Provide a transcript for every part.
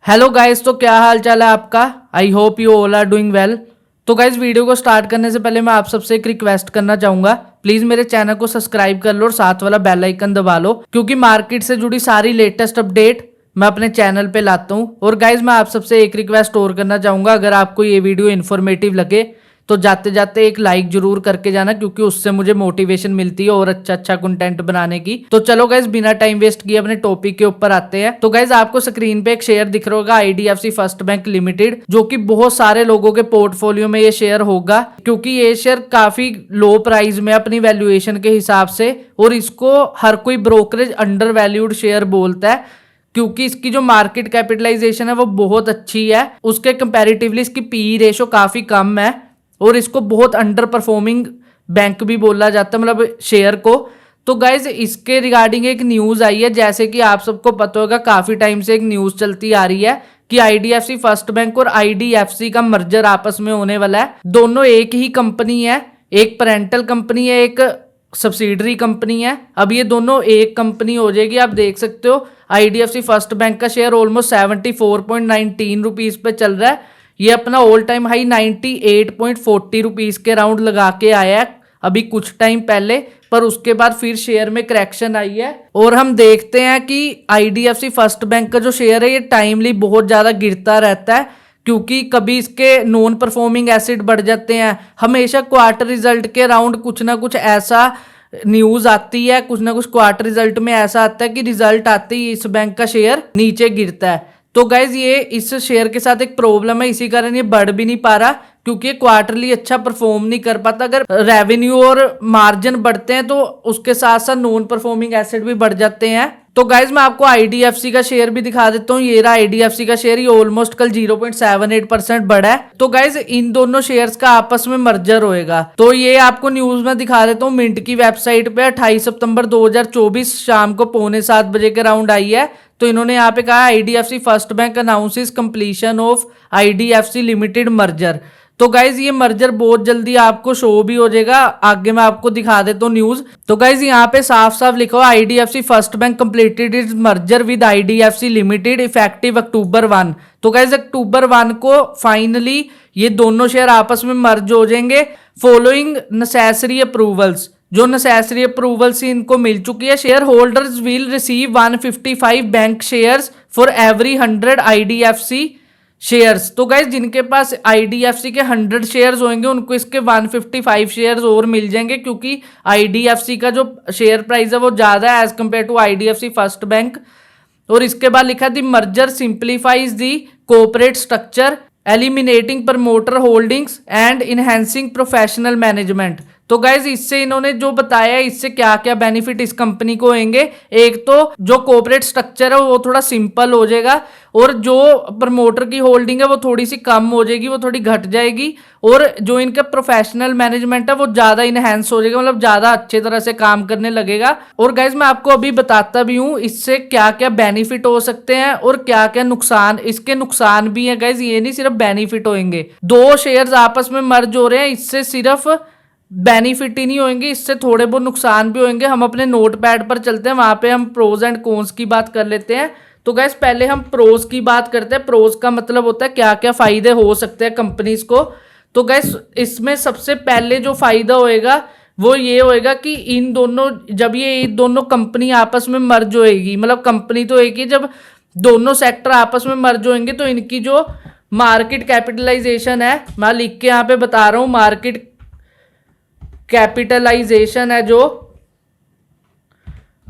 Hello guys, तो क्या हाल चाल है आपका। I hope you all are doing well. तो गाइस, वीडियो को स्टार्ट करने से पहले मैं आप सबसे एक रिक्वेस्ट करना चाहूंगा। प्लीज मेरे चैनल को सब्सक्राइब कर लो और साथ वाला बेल आइकन दबा लो, क्योंकि मार्केट से जुड़ी सारी लेटेस्ट अपडेट मैं अपने चैनल पे लाता हूँ। और गाइज, मैं आप सबसे एक रिक्वेस्ट और करना चाहूंगा, अगर आपको ये वीडियो इन्फॉर्मेटिव लगे तो जाते जाते एक लाइक जरूर करके जाना, क्योंकि उससे मुझे मोटिवेशन मिलती है और अच्छा अच्छा कंटेंट बनाने की। तो चलो गाइज, बिना टाइम वेस्ट किए अपने टॉपिक के ऊपर आते हैं। तो गाइज, आपको स्क्रीन पे एक शेयर दिख रहा होगा, आईडीएफसी फर्स्ट बैंक लिमिटेड, जो कि बहुत सारे लोगों के पोर्टफोलियो में ये शेयर होगा, क्योंकि ये शेयर काफी लो प्राइस में अपनी वैल्यूएशन के हिसाब से, और इसको हर कोई ब्रोकरेज अंडर वैल्यूड शेयर बोलता है, क्योंकि इसकी जो मार्केट कैपिटलाइजेशन है वो बहुत अच्छी है। उसके कंपैरेटिवली इसकी पी रेशो काफी कम है, और इसको बहुत अंडर परफॉर्मिंग बैंक भी बोला जाता है, मतलब शेयर को। तो गाइज, इसके रिगार्डिंग एक न्यूज आई है, जैसे कि आप सबको पता होगा, काफी टाइम से एक न्यूज चलती आ रही है कि आईडीएफसी फर्स्ट बैंक और आईडीएफसी का मर्जर आपस में होने वाला है। दोनों एक ही कंपनी है, एक पेरेंटल कंपनी है, एक सब्सिडरी कंपनी है। अब ये दोनों एक कंपनी हो जाएगी। आप देख सकते हो आईडीएफसी फर्स्ट बैंक का शेयर ऑलमोस्ट 74.19 रुपीज पे चल रहा है। ये अपना ऑल टाइम हाई 98.40 रुपीज के राउंड लगा के आया है अभी कुछ टाइम पहले, पर उसके बाद फिर शेयर में करेक्शन आई है। और हम देखते हैं कि आईडीएफसी फर्स्ट बैंक का जो शेयर है ये टाइमली बहुत ज्यादा गिरता रहता है, क्योंकि कभी इसके नॉन परफॉर्मिंग एसिड बढ़ जाते हैं। हमेशा क्वार्टर रिजल्ट के राउंड कुछ ना कुछ ऐसा न्यूज आती है, कुछ ना कुछ क्वार्टर रिजल्ट में ऐसा आता है कि रिजल्ट आते ही इस बैंक का शेयर नीचे गिरता है। तो गाइज, ये इस शेयर के साथ एक प्रॉब्लम है, इसी कारण ये बढ़ भी नहीं पा रहा, क्योंकि क्वार्टरली अच्छा परफॉर्म नहीं कर पाता। अगर रेवेन्यू और मार्जिन बढ़ते हैं तो उसके साथ साथ नॉन परफॉर्मिंग एसेट भी बढ़ जाते हैं। तो गाइज, मैं आपको आईडीएफसी का शेयर भी दिखा देता हूँ। ये रहा आईडीएफसी का शेयर, ये ऑलमोस्ट कल 0.78% बढ़ा है। तो गाइज, इन दोनों शेयर्स का आपस में मर्जर होएगा। तो ये आपको न्यूज में दिखा देता हूँ, मिंट की वेबसाइट पे 28 सितंबर 2024 शाम को 6:45 के राउंड आई है। तो इन्होंने यहाँ पे कहा, IDFC first bank announces completion of IDFC limited merger. तो गाइज, ये मर्जर बहुत जल्दी आपको शो भी हो जाएगा। आगे मैं आपको दिखा देता हूँ न्यूज। तो गाइज, यहाँ पे साफ साफ लिखा हुआ, IDFC first Bank completed its merger with IDFC Limited effective October 1। तो गाइज, अक्टूबर 1 को फाइनली ये दोनों शेयर आपस में मर्ज हो जाएंगे, फॉलोइंग नेसेसरी अप्रूवल्स। जो नेसेसरी अप्रूवल्स इनको मिल चुकी है। Share holders will receive 155 bank shares for every 100 IDFC shares. तो गाइज, जिनके पास आईडीएफसी के 100 शेयर्स होंगे उनको इसके 155 शेयर्स और मिल जाएंगे, क्योंकि आईडीएफसी का जो शेयर प्राइस है वो ज्यादा है as compare to IDFC first Bank. और इसके बाद लिखा, the merger simplifies the corporate structure, eliminating promoter holdings and enhancing professional management. तो गाइज, इससे इन्होंने जो बताया है, इससे क्या क्या बेनिफिट इस कंपनी को होंगे। एक तो जो कोऑपरेट स्ट्रक्चर है वो थोड़ा सिंपल हो जाएगा, और जो प्रमोटर की होल्डिंग है वो थोड़ी सी कम हो जाएगी, वो थोड़ी घट जाएगी। और जो इनका प्रोफेशनल मैनेजमेंट है वो ज्यादा इनहेंस हो जाएगा, मतलब ज्यादा अच्छे तरह से काम करने लगेगा। और गाइज, मैं आपको अभी बताता भी हूँ इससे क्या क्या बेनिफिट हो सकते हैं और क्या क्या नुकसान, इसके नुकसान भी है गाइज। ये नहीं सिर्फ बेनिफिट होंगे। दो शेयर्स आपस में मर्ज हो रहे हैं, इससे सिर्फ बेनिफिट ही नहीं होंगे, इससे थोड़े बहुत नुकसान भी होंगे। हम अपने नोट पैड पर चलते हैं, वहां पे हम प्रोज एंड कॉन्स की बात कर लेते हैं। तो गैस, पहले हम प्रोज की बात करते हैं। प्रोज का मतलब होता है क्या क्या फायदे हो सकते हैं कंपनीज को। तो गैस, इसमें सबसे पहले जो फायदा होएगा वो ये होएगा कि इन दोनों, जब ये दोनों कंपनी आपस में मर्ज होएगी, मतलब कंपनी तो एक ही, जब दोनों सेक्टर आपस में मर्ज होंगे तो इनकी जो मार्केट कैपिटलाइजेशन है, मैं लिख के यहाँ पे बता रहा हूँ, मार्केट कैपिटलाइजेशन है जो,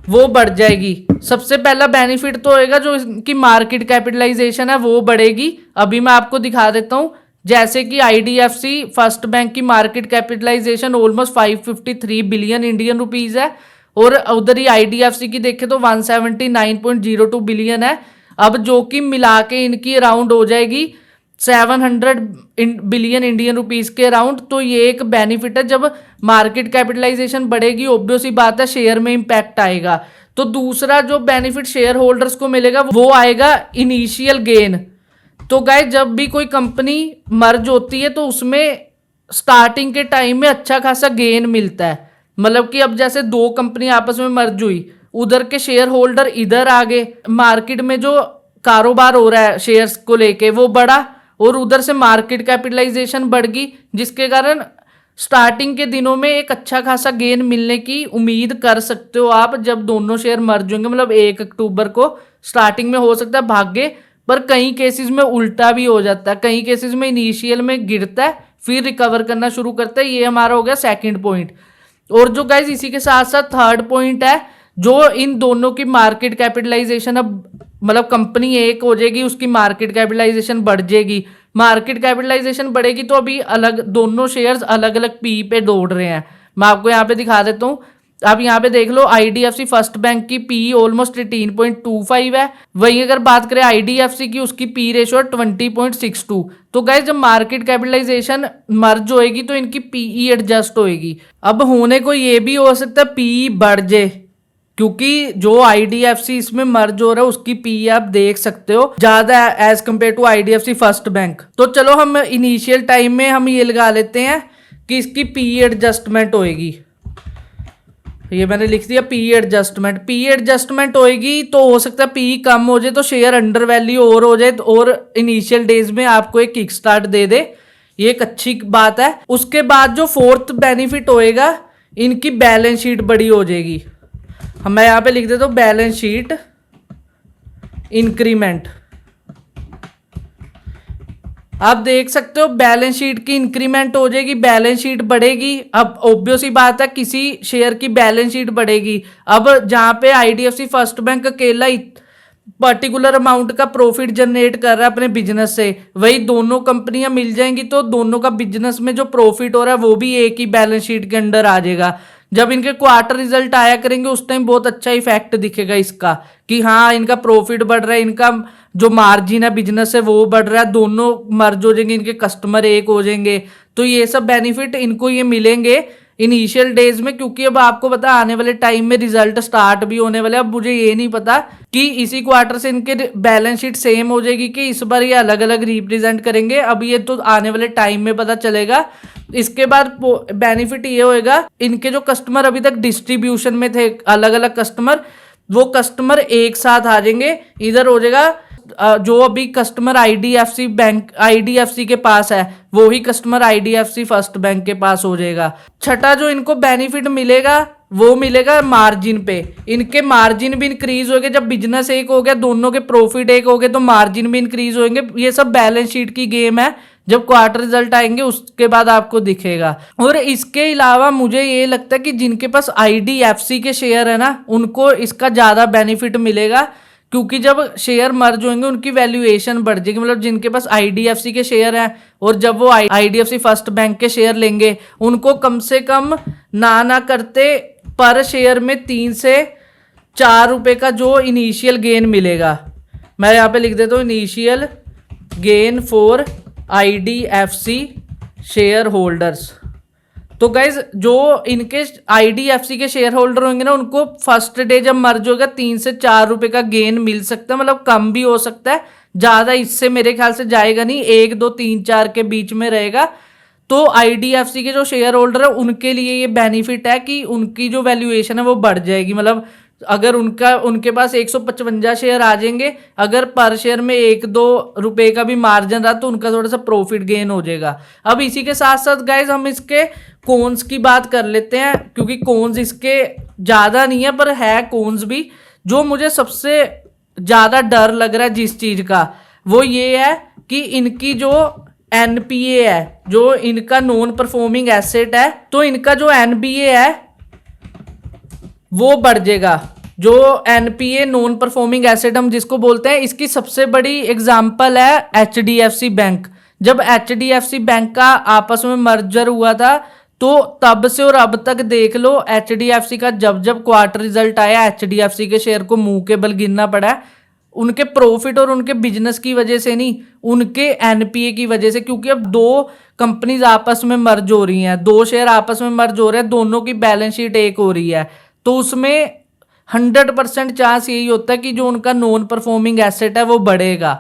वो बढ़ जाएगी। सबसे पहला बेनिफिट तो होएगा, जो इनकी मार्केट कैपिटलाइजेशन है वो बढ़ेगी। अभी मैं आपको दिखा देता हूं, जैसे कि आईडीएफसी फर्स्ट बैंक की market capitalization almost 553 billion Indian rupees है, और उधर ही आईडीएफसी की देखें तो 179.02 बिलियन है। अब जो कि मिला के इनकी अराउंड हो जाएगी 700 बिलियन इंडियन रुपीज के अराउंड। तो ये एक बेनिफिट है, जब मार्केट कैपिटलाइजेशन बढ़ेगी ऑब्वियस ही बात है शेयर में इंपैक्ट आएगा। तो दूसरा जो बेनिफिट शेयर होल्डर्स को मिलेगा वो आएगा इनिशियल गेन। तो गाइस, जब भी कोई कंपनी मर्ज होती है तो उसमें स्टार्टिंग के टाइम में अच्छा खासा गेन मिलता है। मतलब कि अब जैसे दो कंपनी आपस में मर्ज हुई, उधर के शेयर होल्डर इधर आ गए, मार्केट में जो कारोबार हो रहा है शेयर्स को लेके वो बढ़ा, और उधर से मार्केट कैपिटलाइजेशन बढ़ गई, जिसके कारण स्टार्टिंग के दिनों में एक अच्छा खासा गेन मिलने की उम्मीद कर सकते हो आप जब दोनों शेयर मर्ज होंगे। मतलब 1 अक्टूबर को स्टार्टिंग में हो सकता है भागे, पर कई केसेस में उल्टा भी हो जाता है, कई केसेस में इनिशियल में गिरता है फिर रिकवर करना शुरू करता है। ये हमारा हो गया सेकंड पॉइंट। और जो गाइज इसी के साथ साथ थर्ड पॉइंट है, जो इन दोनों की मार्केट कैपिटलाइजेशन अब मतलब कंपनी एक हो जाएगी, उसकी मार्केट कैपिटलाइजेशन बढ़ जाएगी। मार्केट कैपिटलाइजेशन बढ़ेगी तो अभी अलग दोनों शेयर्स अलग अलग पी पे दौड़ रहे हैं। मैं आपको यहाँ पे दिखा देता हूँ। आप यहाँ पे देख लो, आईडीएफसी फर्स्ट बैंक की पी ऑलमोस्ट 18.25 है। वहीं अगर बात करें आईडीएफसी की, उसकी पी रेशो 20.62। तो गाइस जब मार्केट कैपिटलाइजेशन मर्ज होएगी तो इनकी पीई एडजस्ट होएगी। अब होने को ये भी हो सकता है पीई बढ़ जाए, क्योंकि जो आईडीएफसी इसमें मर्ज हो रहा है उसकी पी आप देख सकते हो ज्यादा as compare to IDFC first bank. तो चलो हम इनिशियल टाइम में हम ये लगा लेते हैं कि इसकी पी एडजस्टमेंट होएगी। ये मैंने लिख दिया पी एडजस्टमेंट होएगी तो हो सकता है पी कम हो जाए तो शेयर अंडर वैल्यू और हो जाए और इनिशियल डेज में आपको एक किक स्टार्ट दे दे, ये एक अच्छी बात है। उसके बाद जो फोर्थ बेनिफिट होएगा, इनकी बैलेंस शीट बड़ी हो जाएगी। मैं यहाँ पे लिख देता हूँ बैलेंस शीट इंक्रीमेंट। आप देख सकते हो बैलेंस शीट की इंक्रीमेंट हो जाएगी, बैलेंस शीट बढ़ेगी। अब ऑब्वियस ही बात है किसी शेयर की बैलेंस शीट बढ़ेगी। अब जहां पे आईडीएफसी फर्स्ट बैंक अकेला पर्टिकुलर अमाउंट का प्रॉफिट जनरेट कर रहा है अपने बिजनेस से, वही दोनों कंपनियां मिल जाएंगी तो दोनों का बिजनेस में जो प्रॉफिट हो रहा है वो भी एक ही बैलेंस शीट के अंडर आ जाएगा। जब इनके क्वार्टर रिजल्ट आया करेंगे उस टाइम बहुत अच्छा इफेक्ट दिखेगा इसका कि हाँ इनका प्रॉफिट बढ़ रहा है, इनका जो मार्जिन है बिजनेस है वो बढ़ रहा है, दोनों मर्ज हो जाएंगे, इनके कस्टमर एक हो जाएंगे। तो ये सब बेनिफिट इनको ये मिलेंगे इनिशियल डेज में, क्योंकि अब आपको पता आने वाले टाइम में रिजल्ट स्टार्ट भी होने वाले। अब मुझे ये नहीं पता कि इसी क्वार्टर से इनके बैलेंस शीट सेम हो जाएगी कि इस बार ये अलग अलग रिप्रेजेंट करेंगे, अब ये तो आने वाले टाइम में पता चलेगा। इसके बाद बेनिफिट ये होएगा, इनके जो कस्टमर अभी तक डिस्ट्रीब्यूशन में थे अलग अलग कस्टमर, वो कस्टमर एक साथ आ जाएंगे। इधर हो जाएगा जो अभी कस्टमर आईडीएफसी बैंक आईडीएफसी के पास है वो ही कस्टमर आईडीएफसी फर्स्ट बैंक के पास हो जाएगा। छठा जो इनको बेनिफिट मिलेगा वो मिलेगा मार्जिन पे। इनके मार्जिन भी इंक्रीज होंगे, जब बिजनेस एक हो गया, दोनों के प्रॉफिट एक हो गए तो मार्जिन भी इंक्रीज होंगे। ये सब बैलेंस शीट की गेम है, जब क्वार्टर रिजल्ट आएंगे उसके बाद आपको दिखेगा। और इसके अलावा मुझे ये लगता है कि जिनके पास आईडीएफसी के शेयर है ना, उनको इसका ज्यादा बेनिफिट मिलेगा, क्योंकि जब शेयर मर्ज होंगे उनकी वैल्यूएशन बढ़ जाएगी। मतलब जिनके पास आईडीएफसी के शेयर हैं और जब वो आईडीएफसी फर्स्ट बैंक के शेयर लेंगे, उनको कम से कम ना करते पर शेयर में 3 से 4 रुपए का जो इनिशियल गेन मिलेगा। मैं यहाँ पे लिख देता हूँ initial gain for IDFC share holders. तो गाइज जो इनके आईडीएफसी के शेयर होल्डर होंगे ना, उनको फर्स्ट डे जब मर्ज होगा 3 से 4 रुपए का गेन मिल सकता है। मतलब कम भी हो सकता है, ज्यादा इससे मेरे ख्याल से जाएगा नहीं, 1 2 3 4 के बीच में रहेगा। तो आईडीएफसी के जो शेयर होल्डर है उनके लिए ये बेनिफिट है कि उनकी जो वैल्यूएशन है वो बढ़ जाएगी। मतलब अगर उनके पास 155 शेयर आ जाएंगे, अगर पर शेयर में 1-2 रुपए का भी मार्जिन रहा तो उनका थोड़ा सा प्रॉफिट गेन हो जाएगा। अब इसी के साथ साथ गाइज हम इसके कॉन्स की बात कर लेते हैं, क्योंकि कॉन्स इसके ज़्यादा नहीं है पर है कॉन्स भी। जो मुझे सबसे ज़्यादा डर लग रहा है जिस चीज़ का, वो ये है कि इनकी जो एनपीए है, जो इनका नॉन परफॉर्मिंग एसेट है, तो इनका जो एनपीए है वो बढ़ जाएगा। जो एनपीए नॉन परफॉर्मिंग एसेट हम जिसको बोलते हैं, इसकी सबसे बड़ी एग्जांपल है एचडीएफसी बैंक। जब एचडीएफसी बैंक का आपस में मर्जर हुआ था तो तब से और अब तक देख लो, एचडीएफसी का जब जब क्वार्टर रिजल्ट आया एचडीएफसी के शेयर को मुंह के बल गिनना पड़ा है। उनके प्रॉफिट और उनके बिजनेस की वजह से नहीं, उनके एनपीए की वजह से, क्योंकि अब 2 कंपनीज आपस में मर्ज हो रही हैं, 2 शेयर आपस में मर्ज हो रहे हैं, दोनों की बैलेंस शीट एक हो रही है, तो उसमें 100% चांस यही होता है कि जो उनका नॉन परफॉर्मिंग एसेट है वो बढ़ेगा।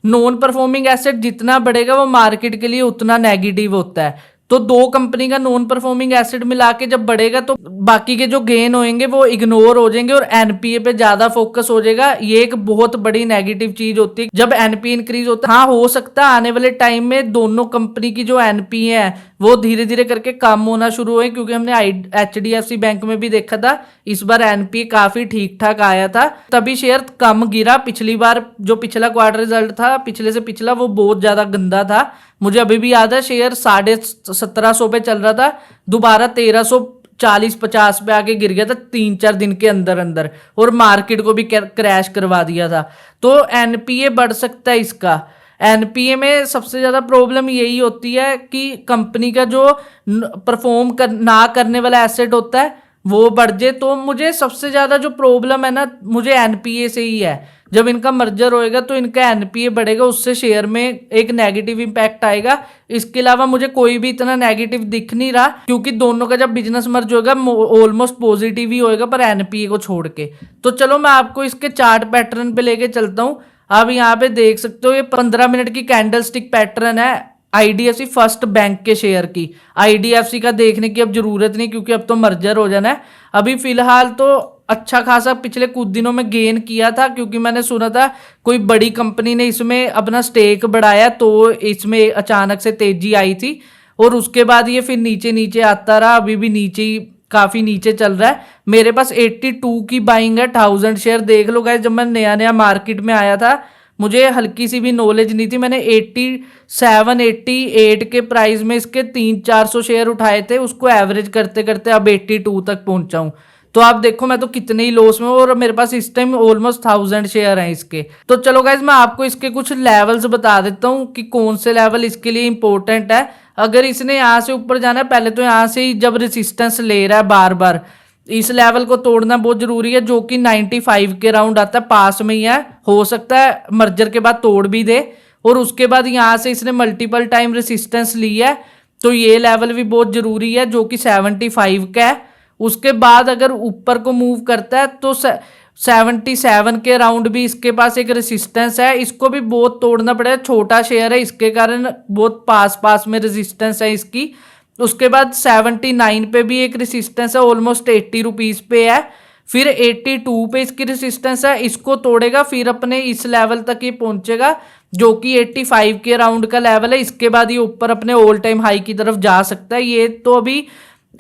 नॉन परफॉर्मिंग एसेट जितना बढ़ेगा वो मार्केट के लिए उतना नेगेटिव होता है। तो दो कंपनी का नॉन परफॉर्मिंग एसेट मिला के जब बढ़ेगा तो बाकी के जो गेन होंगे वो इग्नोर हो जाएंगे और एनपीए पे ज्यादा फोकस हो जाएगा। ये एक बहुत बड़ी नेगेटिव चीज होती है जब एनपीए इंक्रीज होता है। हाँ, हो सकता है आने वाले टाइम में दोनों कंपनी की जो एनपीए है वो धीरे धीरे करके कम होना शुरू हुए, क्योंकि हमने एचडीएफसी बैंक में भी देखा था इस बार एनपीए काफी ठीक ठाक आया था, तभी शेयर कम गिरा। पिछली बार जो पिछला क्वार्टर रिजल्ट था पिछले से पिछला वो बहुत ज्यादा गंदा था। मुझे अभी भी याद है शेयर 1750 पे चल रहा था, दोबारा 1340-50 पे आके गिर गया था 3-4 दिन के अंदर अंदर, और मार्केट को भी क्रैश करवा दिया था। तो एनपीए बढ़ सकता है इसका। एनपीए में सबसे ज्यादा प्रॉब्लम यही होती है कि कंपनी का जो परफॉर्म ना करने वाला एसेट होता है वो बढ़ जाए। तो मुझे सबसे ज्यादा जो प्रॉब्लम है ना, मुझे एनपीए से ही है। जब इनका मर्जर होएगा तो इनका एनपीए बढ़ेगा, उससे शेयर में एक नेगेटिव इंपैक्ट आएगा। इसके अलावा मुझे कोई भी इतना नेगेटिव दिख नहीं रहा, क्योंकि दोनों का जब बिजनेस मर्ज होगा ऑलमोस्ट पॉजिटिव ही होएगा, पर एनपीए को छोड़ के। तो चलो मैं आपको इसके चार्ट पैटर्न पे लेके चलता हूँ। आप यहाँ पे देख सकते हो ये 15 मिनट की कैंडल स्टिक पैटर्न है आईडीएफसी फर्स्ट बैंक के शेयर की। आईडीएफसी का देखने की अब जरूरत नहीं, क्योंकि अब तो मर्जर हो जाना है। अभी फिलहाल तो अच्छा खासा पिछले कुछ दिनों में गेन किया था, क्योंकि मैंने सुना था कोई बड़ी कंपनी ने इसमें अपना स्टेक बढ़ाया तो इसमें अचानक से तेजी आई थी, और उसके बाद ये फिर नीचे नीचे आता रहा। अभी भी नीचे ही काफी नीचे चल रहा है। मेरे पास 82 की बाइंग है, 1000 शेयर। देख लो गाइस, जब मैं नया नया मार्केट में आया था मुझे हल्की सी भी नॉलेज नहीं थी। मैंने 87 88 के प्राइस में इसके 300-400 शेयर उठाए थे, उसको एवरेज करते करते अब 82 तक पहुंचा हूं। तो आप देखो मैं तो कितने ही लॉस में हूं, और मेरे पास इस टाइम ऑलमोस्ट 1000 शेयर हैं इसके। तो चलो गाइज मैं आपको इसके कुछ लेवल्स बता देता हूं कि कौन से लेवल इसके लिए इंपॉर्टेंट है। अगर इसने यहाँ से ऊपर जाना है, पहले तो यहाँ से ही जब रेसिस्टेंस ले रहा है बार बार, इस लेवल को तोड़ना बहुत जरूरी है, जो कि 95 के राउंड आता है, पास में ही है। हो सकता है मर्जर के बाद तोड़ भी दे। और उसके बाद यहाँ से इसने मल्टीपल टाइम रेसिस्टेंस ली है, तो ये लेवल भी बहुत जरूरी है, जो कि 75 का है। उसके बाद अगर ऊपर को मूव करता है तो 77 के राउंड भी इसके पास एक रेसिस्टेंस है, इसको भी बहुत तोड़ना पड़ेगा। छोटा शेयर है, इसके कारण बहुत पास पास में रेसिस्टेंस है इसकी। उसके बाद 79 पे भी एक रेसिस्टेंस है, ऑलमोस्ट 80 रुपीज पे है। फिर 82 पे इसकी रेसिस्टेंस है, इसको तोड़ेगा फिर अपने इस लेवल तक ये पहुंचेगा, जो कि 85 के राउंड का लेवल है। इसके बाद ये ऊपर अपने ऑल टाइम हाई की तरफ जा सकता है। ये तो अभी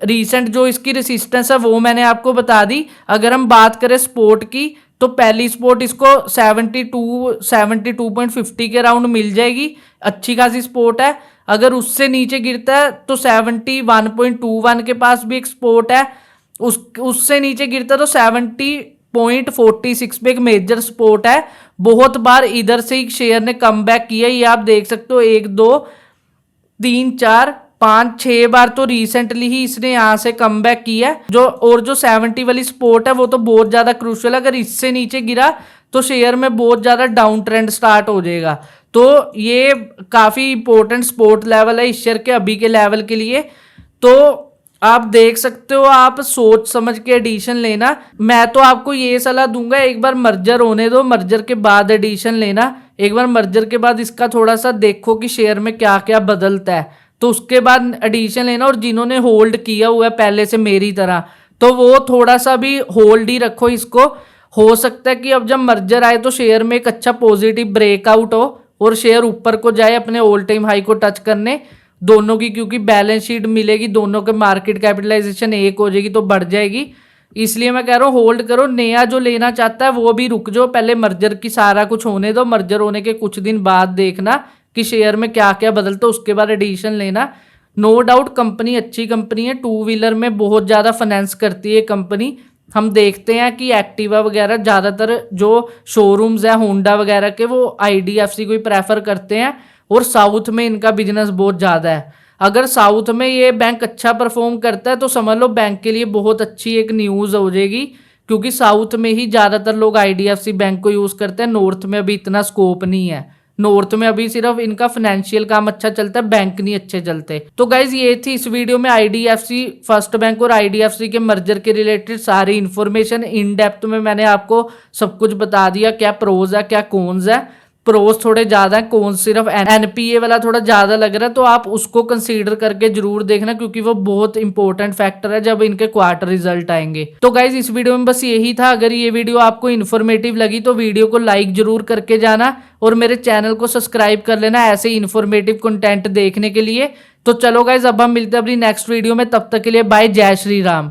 रीसेंट जो इसकी रेसिस्टेंस है वो मैंने आपको बता दी। अगर हम बात करें स्पोर्ट की, तो पहली स्पोर्ट इसको 72.50 के राउंड मिल जाएगी, अच्छी खासी स्पोर्ट है। अगर उससे नीचे गिरता है तो 71.21 के पास भी एक स्पोर्ट है। उससे नीचे गिरता है तो 70.46 पे एक मेजर स्पोर्ट है। बहुत बार इधर से ही शेयर ने कम बैक किया, ये आप देख सकते हो। 1 2 3 4 5 6 बार तो रिसेंटली ही इसने यहाँ से कम बैक किया है। जो 70 वाली स्पोर्ट है वो तो बहुत ज्यादा क्रूशियल है। अगर इससे नीचे गिरा तो शेयर में बहुत ज्यादा डाउन ट्रेंड स्टार्ट हो जाएगा। तो ये काफी इंपॉर्टेंट सपोर्ट लेवल है इस शेयर के अभी के लेवल के लिए। तो आप देख सकते हो, आप सोच समझ के एडिशन लेना। मैं तो आपको ये सलाह दूंगा, एक बार मर्जर होने दो, मर्जर के बाद एडिशन लेना। एक बार मर्जर के बाद इसका थोड़ा सा देखो कि शेयर में क्या क्या बदलता है, तो उसके बाद एडिशन लेना। और जिन्होंने होल्ड किया हुआ है पहले से मेरी तरह, तो वो थोड़ा सा भी होल्ड ही रखो इसको। हो सकता है कि अब जब मर्जर आए तो शेयर में एक अच्छा पॉजिटिव ब्रेकआउट हो और शेयर ऊपर को जाए अपने ऑल टाइम हाई को टच करने दोनों की, क्योंकि बैलेंस शीट मिलेगी, दोनों के मार्केट कैपिटलाइजेशन एक हो जाएगी तो बढ़ जाएगी। इसलिए मैं कह रहा हूँ होल्ड करो। नया जो लेना चाहता है वो भी रुक जाओ, पहले मर्जर की सारा कुछ होने दो। मर्जर होने के कुछ दिन बाद देखना कि शेयर में क्या क्या बदलता है, उसके बाद एडिशन लेना। नो डाउट कंपनी अच्छी कंपनी है, 2 व्हीलर में बहुत ज़्यादा फाइनेंस करती है कंपनी। हम देखते हैं कि एक्टिवा वगैरह ज़्यादातर जो शोरूम्स हैं होंडा वगैरह के, वो आईडीएफसी को ही प्रेफर करते हैं, और साउथ में इनका बिजनेस बहुत ज़्यादा है। अगर साउथ में ये बैंक अच्छा परफॉर्म करता है तो समझ लो बैंक के लिए बहुत अच्छी एक न्यूज़ हो जाएगी, क्योंकि साउथ में ही ज़्यादातर लोग आईडीएफसी बैंक को यूज़ करते हैं। नॉर्थ में अभी इतना स्कोप नहीं है, नॉर्थ में अभी सिर्फ इनका फाइनेंशियल काम अच्छा चलता है, बैंक नहीं अच्छे चलते। तो गाइज ये थी इस वीडियो में आईडीएफसी फर्स्ट बैंक और आईडीएफसी के मर्जर के रिलेटेड सारी इन्फॉर्मेशन। इन डेप्थ में मैंने आपको सब कुछ बता दिया, क्या प्रोज है क्या कॉन्स है। प्रोस थोड़े ज्यादा है, कौन सिर्फ एनपीए वाला थोड़ा ज्यादा लग रहा है, तो आप उसको कंसीडर करके जरूर देखना क्योंकि वो बहुत इंपॉर्टेंट फैक्टर है जब इनके क्वार्टर रिजल्ट आएंगे। तो गाइज इस वीडियो में बस यही था। अगर ये वीडियो आपको इन्फॉर्मेटिव लगी तो वीडियो को लाइक जरूर करके जाना और मेरे चैनल को सब्सक्राइब कर लेना ऐसे इन्फॉर्मेटिव कंटेंट देखने के लिए। तो चलो गाइज अब हम मिलते हैं अपनी नेक्स्ट वीडियो में, तब तक के लिए बाय, जय श्री राम।